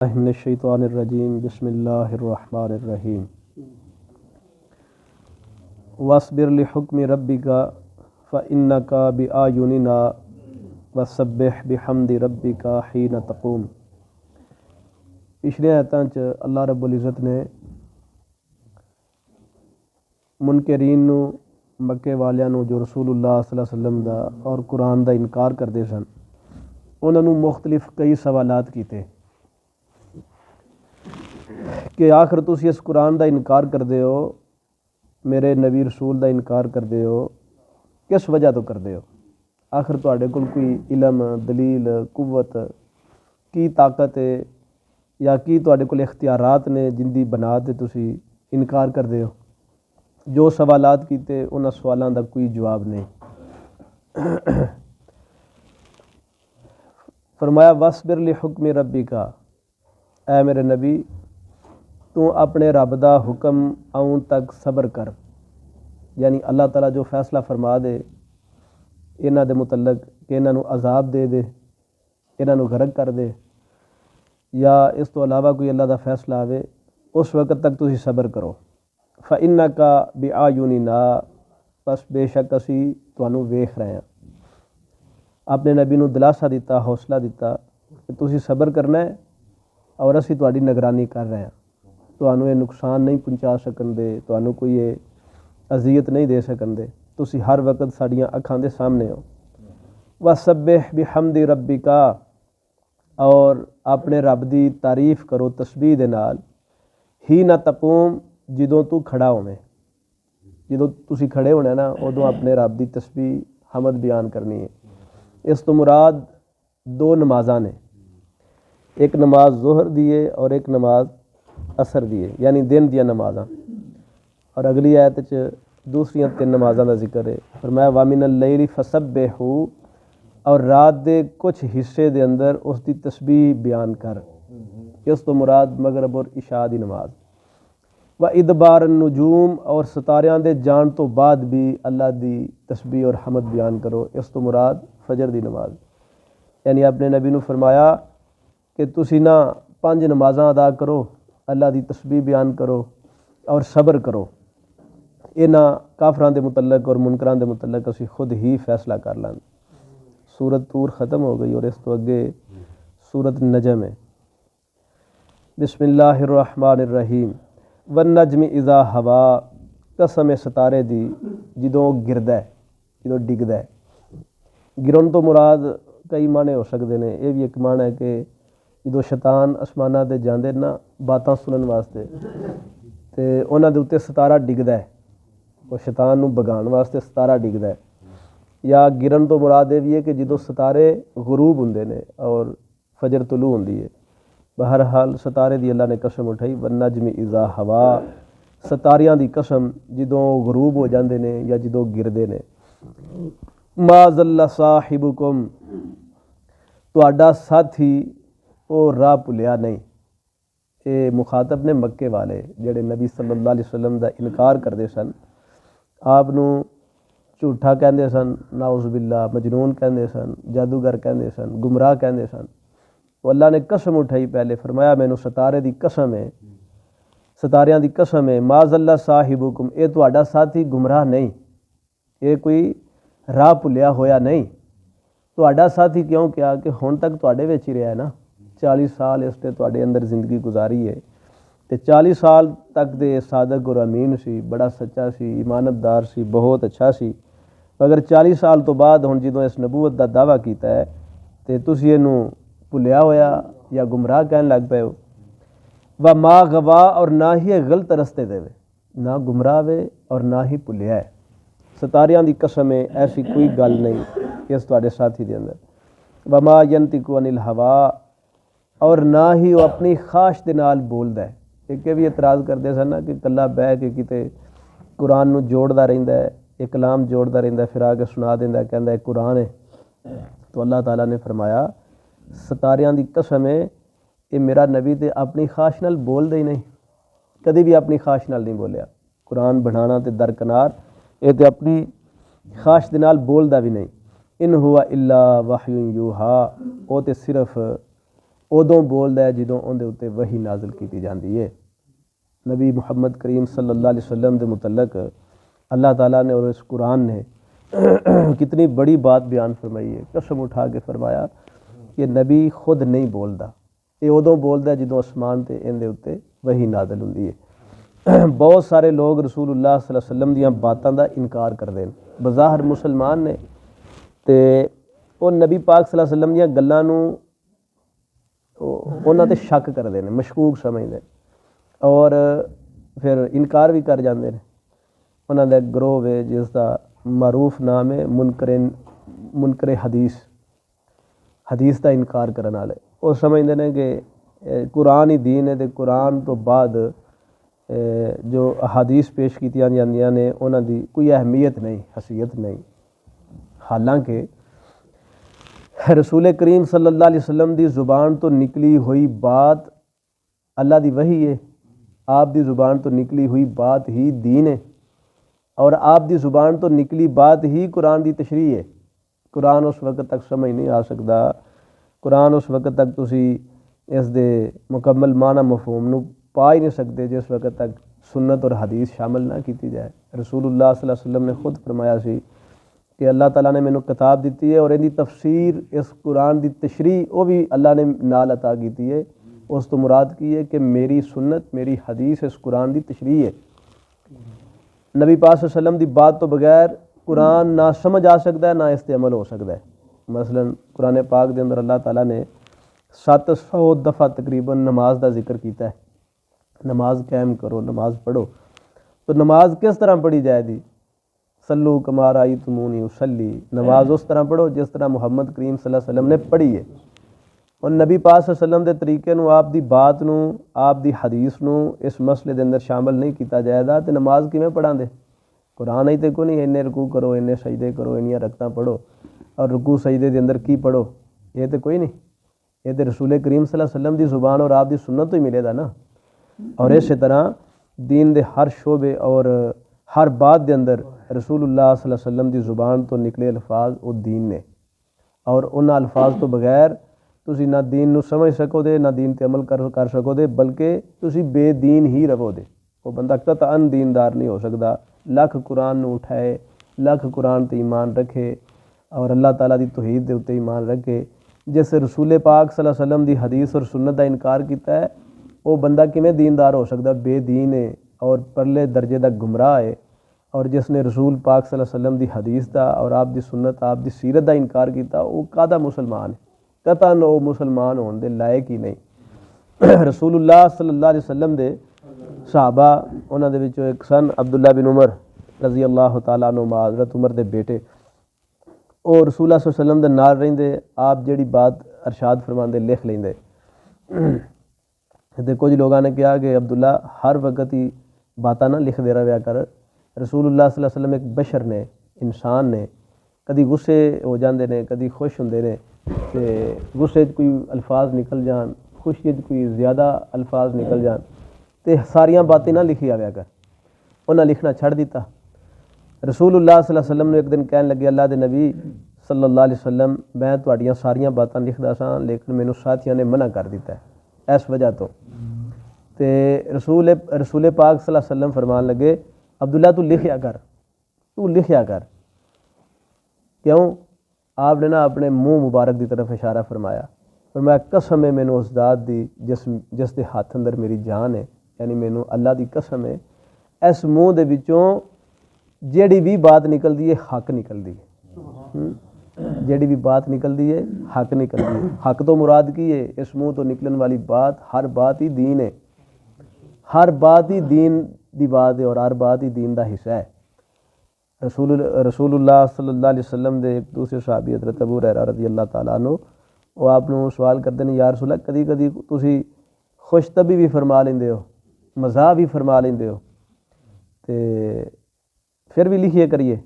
من الشیطان الرجیم بسم اللہ الرحمن الرحیم واصبر لحکم ربک فإنک بأعیننا وسبح بحمد ربک حین تقوم۔ پچھلے آیتاں چ اللہ رب العزت نے منکرین نو، مکے والیاں نو جو رسول اللہ صلی اللہ علیہ وسلم دا اور قرآن دا انکار کرتے سن، انہوں نے مختلف کئی سوالات کیتے کہ آخر تسی اس قرآن دا انکار کردے ہو، میرے نبی رسول دا انکار کردے ہو، کس وجہ تو کردے ہو؟ آخر تواڈے کول کوئی علم، دلیل، قوت، کی طاقت ہے یا کی تواڈے کول اختیارات نے جن دی بنا تے تسی انکار کردے ہو؟ جو سوالات کیتے انہاں سوالاں دا کوئی جواب نہیں۔ فرمایا وَاصْبِرْ لِحُکْمِ رَبِّکَ، اے میرے نبی تو اپنے رب دا حکم آؤں تک صبر کر، یعنی اللہ تعالیٰ جو فیصلہ فرما دے انہاں دے متعلق کہ انہاں نو عذاب دے دے، انہاں نو غرق کر دے، یا اس تو علاوہ کوئی اللہ دا فیصلہ آوے، اس وقت تک تسی صبر کرو۔ فَإِنَّكَ بِأَعْيُنِنَا، پس بے شک اسی تانوں ویکھ رہے ہیں۔ اپنے نبی نو دلاسا دیتا، حوصلہ دیتا کہ تسی صبر کرنا ہے اور اسی تہاڈی نگرانی کر رہے ہیں، تانوں یہ نقصان نہیں پہنچا سکن دے، تانوں کوئی یہ اذیت نہیں دے سکن دے، تسی ہر وقت ساڈیاں اکھاں دے سامنے ہو۔ وَسَبِّحْ بِحَمْدِ رَبِّکَ، اور اپنے رب دی تعریف کرو تسبیح دے نال، حین تقوم، جدوں تو کھڑا ہوویں، جدوں تسی کھڑے ہونا نا ادوں اپنے رب دی تسبیح حمد بیان کرنی ہے۔ اس تو مراد دو نمازاں نے، ایک نماز ظہر دی ہے اور ایک نماز عصر دی ہے، یعنی دن دیا نمازاں، اور اگلی آیت چ دوسریاں 3 نمازاں دا ذکر ہے۔ فرمایا وَمِنَ اللَّيْلِ فَسَبِّحْهُ، اور رات دے کچھ حصے دے اندر اس دی تسبیح بیان کر۔ اس تو مراد مغرب اور عشاء دی نماز۔ وَإِدْبَارَ النُّجُومِ، اور ستاریاں دے جان تو بعد بھی اللہ دی تسبیح اور حمد بیان کرو۔ اس تو مراد فجر دی نماز، یعنی اپنے نبی نو فرمایا کہ تسی نہ 5 نمازاں ادا کرو، اللہ دی تسبیح بیان کرو اور صبر کرو۔ انہاں کافراں دے متعلق اور منکراں دے متعلق اسی خود ہی فیصلہ کر لیں۔ سورت طور ختم ہو گئی اور اس تو اگے سورت نجم ہے۔ بسم اللہ الرحمن الرحیم۔ والنجم اذا ہوا، قسم ستارے دی جدوں گردا ہے، جدوں ڈگدا ہے۔ گرن تو مراد کئی معنی ہو سکتے ہیں، یہ بھی ایک معنی ہے کہ جدوں شیطان آسماناں تے جاندے نا باتاں سنن واسطے تے انہاں دے اوتے ستارہ ڈگدا ہے، وہ شیطان نو بگان واسطے ستارہ ڈگدا ہے۔ یا گرن تو مراد یہ بھی ہے کہ جدوں ستارے غروب ہوندے نے اور فجر طلوع ہوندی ہے۔ بہرحال ستارے دی اللہ نے قسم اٹھائی، والنجم اذا ہوا، ستاریاں دی قسم جدوں غروب ہو جاندے نے یا جدوں گردے نے۔ ما ضل صاحبکم، تہاڈا ساتھی او راہ بھلیا نہیں۔ اے مخاطب نے مکے والے جڑے نبی صلی اللہ علیہ وسلم دا انکار کردے سن، آپ نو جھوٹا کہندے سن، نعوذ باللہ، مجنون کہندے سن، جادوگر کہندے سن، گمراہ کہندے سن۔ تو اللہ نے قسم اٹھائی، پہلے فرمایا مینوں ستارے دی قسم ہے، ستاریاں دی قسم ہے، ما ضل صاحبکم، اے تہاڈا ساتھی گمراہ نہیں، اے کوئی راہ بھلیا ہویا نہیں۔ تہاڈا ساتھی کیوں کیا کہ ہن تک تہاڈے وچ ہی رہیا ہے نا، 40 سال اس نے تہاڈے اندر زندگی گزاری ہے، تے 40 سال تک دے صادق اور امین سی، بڑا سچا سی، ایمانتدار سی، بہت اچھا سی، مگر 40 سال تو بعد ہن جدوں اس نبوت دا دعویٰ کیتا ہے تے تسی اینوں بھلیا ہویا یا گمراہ کہن لگ پئے ہو۔ وما غوا، اور نہ ہی غلط رستے دے وے، نہ گمراہ وے اور نہ ہی بھلیا ہے۔ ستاریاں دی قسم ہے، ایسی کوئی گل نہیں اس تہاڈے ساتھی دے اندر۔ وما ینطق عن الہوا، اور نہ ہی وہ اپنی خواہش دے نال بولدا ہے۔ ایک بھی اعتراض کردے سن نا کہ کلا بہ کے کتے قرآن نو جوڑدا رہندا ہے، ایک کلام جوڑدا رہندا ہے، پھر آ کے سنا دیندا ہے، کہندا ہے قرآن ہے۔ تو اللہ تعالیٰ نے فرمایا ستاریاں دی قسم ہے، یہ میرا نبی تے اپنی خواہش نال بول دے ہی نہیں، کدی بھی اپنی خواہش نال نہیں بولیا۔ قرآن بڑھانا تے درکنار، یہ تے اپنی خواہش دے نال بولدا بھی نہیں۔ ان ہوا الا وحی یوحا، وہ تے صرف ਉਦੋਂ ਬੋਲਦਾ ਹੈ ਜਦੋਂ ਉਹਦੇ ਉੱਤੇ ਵਹੀ ਨਾਜ਼ਲ ਕੀਤੀ ਜਾਂਦੀ ਹੈ। نبی محمد کریم صلی اللہ علیہ وسلم کے متعلق اللہ تعالیٰ نے اور اس قرآن نے کتنی بڑی بات بیان فرمائی ہے۔ قسم اٹھا کے فرمایا کہ نبی خود نہیں بولتا، یہ ادوں بولتا جدوں آسمان تے اندے اتے وہی نازل ہوندی ہے۔ بہت سارے لوگ رسول اللہ صلی اللہ علیہ وسلم دیاں باتاں دا انکار کردے ہیں، بظاہر مسلمان نے تے وہ نبی پاک صلی اللہ علیہ وسلم دیاں گلاں نوں انہاں تے شک کردے ہیں، مشکوک سمجھدے ہیں اور پھر انکار بھی کر جاندے ہیں۔ انہاں دا ایک گروہ ہے جس دا معروف نام ہے منکر حدیث دا انکار کرنے والے۔ وہ سمجھتے ہیں کہ قرآن ہی دین ہے، تے قرآن تو بعد جو احادیث پیش کیتیاں جاندیاں نے انہاں دی کوئی اہمیت نہیں، حیثیت نہیں۔ حالانکہ رسول کریم صلی اللہ علیہ وسلم دی زبان تو نکلی ہوئی بات اللہ دی وحی ہے، آپ دی زبان تو نکلی ہوئی بات ہی دین ہے، اور آپ دی زبان تو نکلی بات ہی قرآن دی تشریح ہے۔ قرآن اس وقت تک سمجھ نہیں آ سکتا، قرآن اس وقت تک تسی اس دے مکمل معنی مفہوم نو پا ہی نہیں سکتے جس وقت تک سنت اور حدیث شامل نہ کیتی جائے۔ رسول اللہ صلی اللہ علیہ وسلم نے خود فرمایا سی کہ اللہ تعالیٰ نے مینوں کتاب دیتی ہے اور ان دی تفسیر اس قرآن دی تشریح وہ بھی اللہ نے نال عطا کیتی ہے۔ اس تو مراد کی ہے کہ میری سنت میری حدیث اس قرآن دی تشریح ہے۔ نبی پاک صلی اللہ علیہ وسلم دی بات تو بغیر قرآن نہ سمجھ آ سکتا ہے نہ اس تے عمل ہو سکتا ہے۔ مثلا قرآن پاک دے اندر اللہ تعالیٰ نے 700 دفعہ تقریباً نماز دا ذکر کیتا ہے، نماز قائم کرو، نماز پڑھو۔ تو نماز کس طرح پڑھی جائے دی؟ صلو کما رأیتمونی اصلی، نماز اس طرح پڑھو جس طرح محمد کریم صلی اللہ علیہ وسلم نے پڑھی ہے۔ اور نبی پاک صلی اللہ علیہ وسلم دے طریقے نو، آپ دی بات نو، آپ دی حدیث نو اس مسئلے دے اندر شامل نہیں کیتا جائے گا تے نماز کیویں پڑھاں دے؟ قرآن ہی تے کوئی نہیں انے رکوع کرو، انے سجدے کرو، انیاں رکعتاں پڑھو، اور رکوع سجدے دے اندر کی پڑھو؟ یہ تے کوئی نہیں، یہ تے رسول کریم صلی اللہ علیہ وسلم دی زبان اور آپ دی سنت تو ہی ملے گا نا۔ اور اسی طرح دین دے ہر شعبے اور ہر بات دے اندر رسول اللہ صلی اللہ علیہ وسلم دی زبان تو نکلے الفاظ وہ دین نے، اور ان الفاظ تو بغیر تسی نہ دین نو سمجھ سکو دے نہ دین تے عمل کر سکو دے، بلکہ تسی بے دین ہی رہو دے۔ وہ بندہ قطعاً دیندار نہیں ہو سکتا، لاکھ قرآن نو اٹھائے، لاکھ قرآن تے ایمان رکھے اور اللہ تعالیٰ دی توحید دے اتے ایمان رکھے، جس رسول پاک صلی اللہ علیہ وسلم دی حدیث اور سنت دا انکار کیتا ہے، وہ بندہ کیویں دیندار ہو سکتا؟ بے دین ہے اور پرلے درجے دا گمراہ ہے۔ اور جس نے رسول پاک صلی اللہ علیہ وسلم دی حدیث دا اور آپ دی سنت آپ دی سیرت دا انکار کیتا، وہ کادا مسلمان ہے؟ قطعاً وہ مسلمان ہون دے لائق ہی نہیں۔ رسول اللہ صلی اللہ علیہ وسلم دے صحابہ انہاں دے وچوں ایک سن عبداللہ بن عمر رضی اللہ تعالیٰ عنہ، حضرت عمر دے بیٹے، اور رسول اللہ صلی اللہ علیہ وسلم دے نال رہندے، آپ جیڑی بات ارشاد فرماندے لکھ لیندے۔ تے کچھ لوگاں نے کہا کہ عبداللہ ہر وقت ہی باتاں نہ لکھ دے رہا کر، رسول اللہ صلی اللہ علیہ وسلم ایک بشر نے، انسان نے، کدی غصے ہو جاندے نے، کدی خوش ہوندے نے، تے غصے کوئی الفاظ نکل جان، خوشی کوئی زیادہ الفاظ نکل جان، تے ساریاں باتیں نہ لکھی آویا کر۔ انہاں لکھنا چھڑ دیتا۔ رسول اللہ صلی اللہ علیہ وسلم نے ایک دن کہنے لگے، اللہ دے نبی صلی اللہ علیہ وسلم میں تہاڈیاں ساریاں باتاں لکھدا ساں لیکن مینوں ساتھیاں نے منع کر دیتا ہے اس وجہ تو۔ تے رسول پاک صلی اللہ علیہ وسلم فرمان لگے، عبداللہ تو لکھیا کر، تو لکھیا کر۔ کیوں؟ آپ نے نا اپنے منہ مبارک دی طرف اشارہ فرمایا، فرمایا قسم ہے مینوں اس ذات دی جس دے ہاتھ اندر میری جان ہے، یعنی مینوں اللہ دی قسم ہے، اس منہ دے وچوں جیڑی بھی بات نکل دی ہے حق نکل دی ہے، جیڑی بھی بات نکل دی ہے حق نکل دی ہے۔ حق تو مراد کی ہے؟ اس منہ تو نکلن والی بات ہر بات ہی دین ہے، ہر بات ہی دین دی بات ہے اور ہر بات ہی دین دا حصہ ہے۔ رسول اللہ صلی اللہ علیہ وسلم دے ایک دوسرے صحابی حضرت ابو ہریرہ رضی اللہ تعالیٰ عنہ، وہ آپ نو سوال کرتے ہیں، یا رسول اللہ کدی کدی تسی خوش طبی بھی فرما لیندے ہو، مزاح بھی فرما لیندے ہو، تے پھر بھی لکھیے کریے۔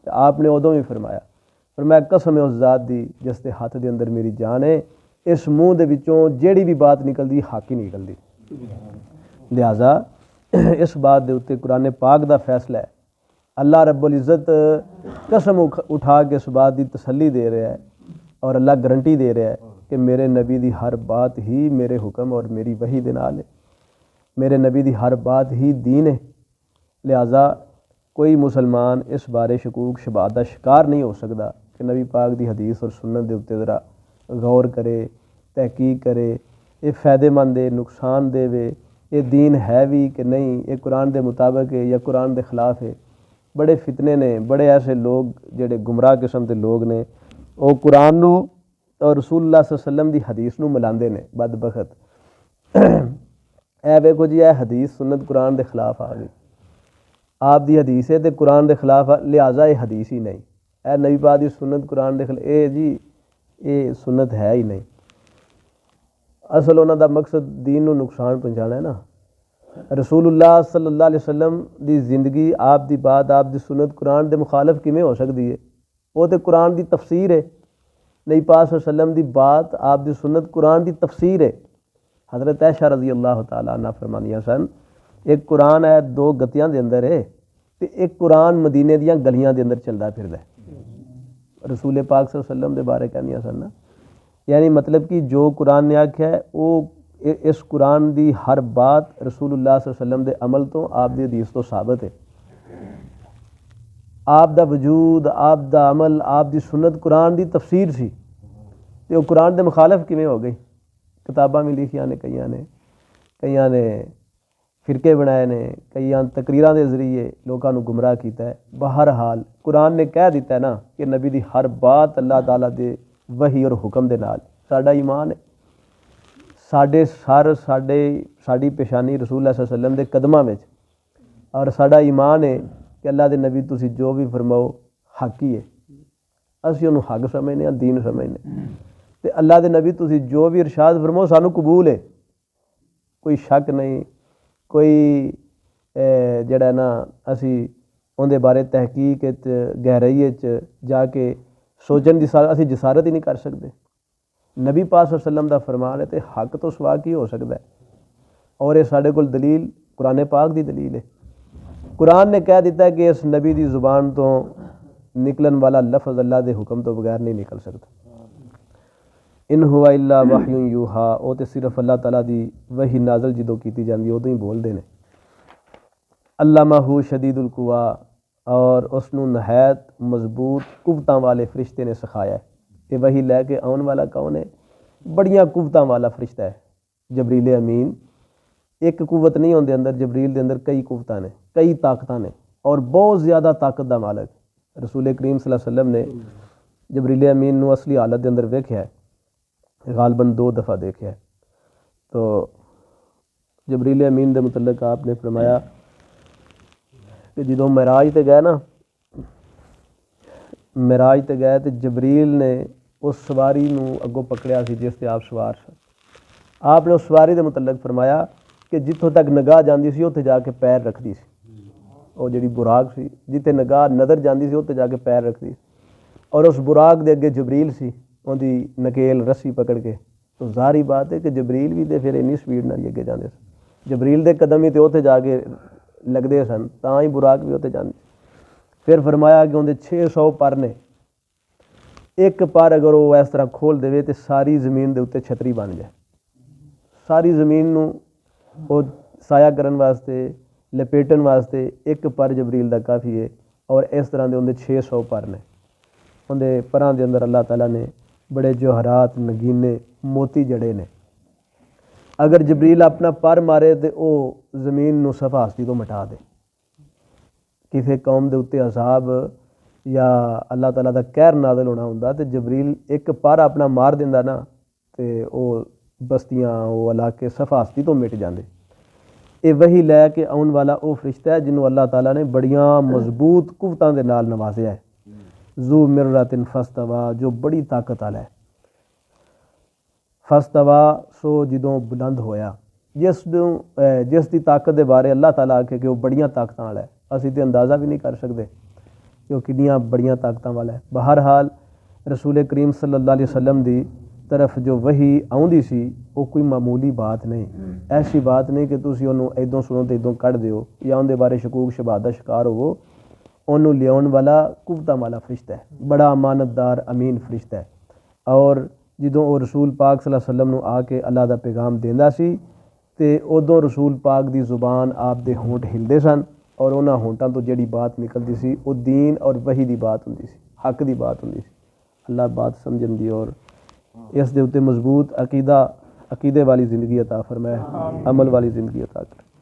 آپ نے ادوں بھی فرمایا قسم ہے اس ذات دی جس دے ہاتھ دے اندر میری جان ہے، اس منہ دے وچوں جیڑی بھی بات نکلدی حق ہی نکلدی۔ لہٰذا اس بات دے اتے قرآن پاک دا فیصلہ ہے، اللہ رب العزت قسم اٹھا کے اس بات دی تسلی دے رہا ہے اور اللہ گارنٹی دے رہا ہے کہ میرے نبی دی ہر بات ہی میرے حکم اور میری وحی دے نال ہے، میرے نبی دی ہر بات ہی دین ہے۔ لہٰذا کوئی مسلمان اس بارے شکوک شبہات دا شکار نہیں ہو سکتا کہ نبی پاک دی حدیث اور سنت دے اتنے ذرا غور کرے، تحقیق کرے، یہ فائدے مند ہے، نقصان دے وے، یہ دین ہے بھی کہ نہیں، یہ قرآن دے مطابق ہے یا قرآن دے خلاف ہے۔ بڑے فتنے نے، بڑے ایسے لوگ جڑے گمراہ قسم دے لوگ نے، وہ قرآن نو اور رسول اللہ صلی اللہ علیہ وسلم دی حدیث نو ملاندے نے بدبخت۔ اے ویکھو جی، اے حدیث سنت قرآن دے خلاف آ گئی، آپ دی حدیث ہے تے قرآن دے خلاف لہٰذا یہ حدیث ہی نہیں، اے نبی پاک دی سنت قرآن دے خلاف، اے جی یہ سنت ہے ہی نہیں۔ اصل انہوں دا مقصد دین نو نقصان پہنچانا ہے نا۔ رسول اللہ صلی اللہ علیہ وسلم دی زندگی، آپ دی بات، آپ دی سنت قرآن دے مخالف کیویں ہو سکتی ہے؟ وہ تے قرآن دی تفسیر ہے، نبی پاک صلی اللہ علیہ وسلم دی بات، آپ دی سنت قرآن دی تفسیر ہے۔ حضرت عائشہ رضی اللہ تعالیٰ عنہ فرمانیاں سن، ایک قرآن ہے دو گتیاں دے اندر ہے تے ایک قرآن مدینے دیاں گلیاں دے اندر چلدا پھردا ہے۔ رسول پاک صلی اللہ علیہ وسلم دے بارے کہندیاں سن نا، یعنی مطلب کہ جو قرآن نے آکھیا ہے وہ اس قرآن دی ہر بات رسول اللہ صلی اللہ علیہ وسلم دے عمل تو، آپ دی حدیث تو ثابت ہے۔ آپ دا وجود، آپ دا عمل، آپ دی سنت قرآن دی تفسیر سی، تے وہ قرآن دے مخالف کیویں ہو گئی؟ کتاباں بھی لکھیاں نے، کئیاں نے فرقے بنائے نے، کئیاں تقریراں دے ذریعے لوکاں نو گمراہ کیتا ہے۔ بہرحال قرآن نے کہہ دیتا ہے نا کہ نبی دی ہر بات اللہ تعالیٰ دے وحی اور حکم دے نال، ساڈا ایمان ہے، ساڈے سر، ساڈی پیشانی رسول اللہ صلی اللہ علیہ وسلم دے قدماں وچ، اور ساڈا ایمان ہے کہ اللہ دے نبی تسی جو بھی فرماؤ حق ہی ہے، اسی انہوں حق سمجھنے ہیں، دین سمجھنے، تے اللہ دے نبی تسی جو بھی ارشاد فرماؤ سانو قبول ہے، کوئی شک نہیں، کوئی جڑا ہے نا اسی ان دے بارے تحقیق گہرائی جا کے سوچن دی اسی جسارت ہی نہیں کر سکتے۔ نبی پاک صلی اللہ علیہ وسلم دا فرمان ہے تے حق تو سوا کی ہو سکتا ہے، اور یہ ساڈے کول دلیل قرآن پاک دی دلیل ہے۔ قرآن نے کہہ دیتا ہے کہ اس نبی دی زبان تو نکلن والا لفظ اللہ دے حکم تو بغیر نہیں نکل سکتا۔ ان ہوا الا وحی یوحا، وہ تے صرف اللہ تعالیٰ دی وحی نازل جدوں کیتی جاندی ادوں ہی بول دے نے۔ علمہ شدید القوا، اور اس نو نہایت مضبوط قوتاں والے فرشتے نے سکھایا ہے۔ کہ وحی لے کے آن والا کون ہے؟ بڑیاں قوتاں والا فرشتہ ہے جبریل امین۔ ایک قوت نہیں ہوندے اندر، جبریل دے اندر کئی قوتاں نے، کئی طاقتاں نے، اور بہت زیادہ طاقت دا مالک۔ رسول کریم صلی اللہ علیہ وسلم نے جبریل امین نو اصلی حالت دے اندر ویکھیا ہے، غالباً 2 دفعہ دیکھا ہے۔ تو جبریل امین دے متعلق آپ نے فرمایا کہ جدوں معراج تے گئے نا، معراج تے گئے تو جبریل نے اس سواری نو اگوں پکڑیا سی جس تے آپ سوار سن۔ آپ نے اس سواری دے متعلق فرمایا کہ جتوں تک نگاہ جاندی سی اتنے جا کے پیر رکھدی سی، وہ جڑی براق سی جتے نگاہ نظر جاندی سی اتنے جا کے پیر رکھدی سی، اور اس براق دے اگے جبریل سی، ان دی نکیل رسی پکڑ کے۔ تو ظاہری بات ہے کہ جبریل بھی تے پھر اینی سپیڈ نال اگے جاندے سن، جبریل دے قدم ہی تے اتنے جا کے لگدے سن، تاں ہی براق بھی اتنے جاندی۔ پھر فرمایا کہ اندے 600 پر نے، ایک پر اگر وہ اس طرح کھول دے تے ساری زمین دے اتنے چھتری بن جائے، ساری زمین نو وہ سایہ کرن واسطے، لپیٹن واسطے ایک پر جبریل دا کافی ہے۔ اور اس طرح دے اندے 600 پر نے، اندے پراں دے اندر اللہ تعالیٰ نے بڑے جوہرات، نگینے، موتی جڑے نے۔ اگر جبریل اپنا پر مارے تو وہ زمین نو صفحہ ہستی تو مٹا دے۔ کسی قوم دے اتنے عذاب یا اللہ تعالیٰ دا قہر نازل ہونا ہوندا تے جبریل ایک پر اپنا مار دیندا نا تے وہ بستیاں، وہ علاقے صفحہ ہستی تو مٹ جاندے۔ یہ وہی لے کے آن والا وہ فرشتہ ہے جنہوں اللہ تعالیٰ نے بڑیاں مضبوط قوتاں دے نال نوازیا ہے۔ ذو مرۃ فاستویٰ، جو بڑی طاقت والا ہے۔ فاستویٰ سو جدوں بلند ہویا، جس دی طاقت دے بارے اللہ تعالیٰ آکھے کہ وہ بڑیاں طاقتاں والا ہے، اسی تے اندازہ بھی نہیں کر سکتے کہ وہ کنیاں بڑیاں طاقتاں والا ہے۔ بہرحال رسول کریم صلی اللہ علیہ وسلم دی طرف جو وحی آؤندی سی وہ کوئی معمولی بات نہیں، ایسی بات نہیں کہ تسی انہوں ایدوں سنو تے ایدوں کٹ دیو یا ان دے بارے شکوک شبہات دا شکار ہوو۔ انہوں لیاؤن والا قوتاں والا فرشتہ ہے، بڑا امانت دار امین فرشتہ ہے، اور ਜਦੋਂ ਉਹ ਰਸੂਲ ਪਾਕ ਸੱਲੱਲਾਹੁ ਅਲੈਹਿ ਵਸੱਲਮ ਨੂੰ ਆ ਕੇ ਅੱਲਾ ਦਾ ਪੈਗਾਮ ਦਿੰਦਾ ਸੀ ਤੇ ਉਦੋਂ ਰਸੂਲ ਪਾਕ ਦੀ ਜ਼ੁਬਾਨ ਆਪ ਦੇ ਹੋਂਠ ਹਿਲਦੇ ਸਨ ਔਰ ਉਹਨਾਂ ਹੋਂਠਾਂ ਤੋਂ ਜਿਹੜੀ ਬਾਤ ਨਿਕਲਦੀ ਸੀ ਉਹ ਦੀਨ ਔਰ ਵਹੀ ਦੀ ਬਾਤ ਹੁੰਦੀ ਸੀ, ਹੱਕ ਦੀ ਬਾਤ ਹੁੰਦੀ ਸੀ। ਅੱਲਾ ਬਾਤ ਸਮਝਣ ਦੀ ਔਰ ਇਸ ਦੇ ਉੱਤੇ ਮਜ਼ਬੂਤ ਅਕੀਦੇ ਵਾਲੀ ਜ਼ਿੰਦਗੀ عطا فرمائے, عمل والی زندگی عطا کرے.